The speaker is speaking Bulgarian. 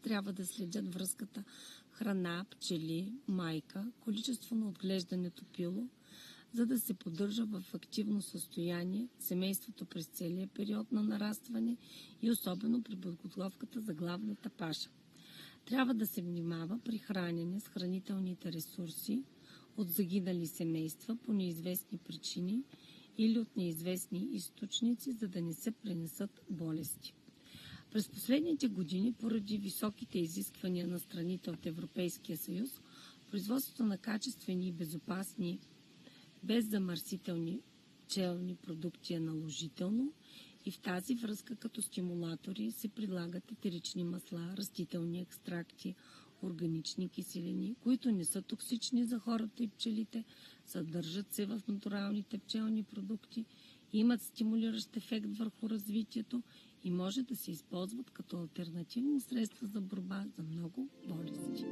трябва да следят връзката храна, пчели, майка, количество на отглеждането пило, за да се поддържа в активно състояние семейството през целия период на нарастване и особено при подготовката за главната паша. Трябва да се внимава при хранене с хранителните ресурси от загинали семейства по неизвестни причини или от неизвестни източници, за да не се пренесат болести. През последните години, поради високите изисквания на страните от Европейския съюз, производството на качествени и безопасни, беззамърсителни пчелни продукти е наложително и в тази връзка като стимулатори се предлагат етерични масла, растителни екстракти, органични киселини, които не са токсични за хората и пчелите, съдържат се в натуралните пчелни продукти, имат стимулиращ ефект върху развитието и може да се използват като алтернативни средства за борба за много болести.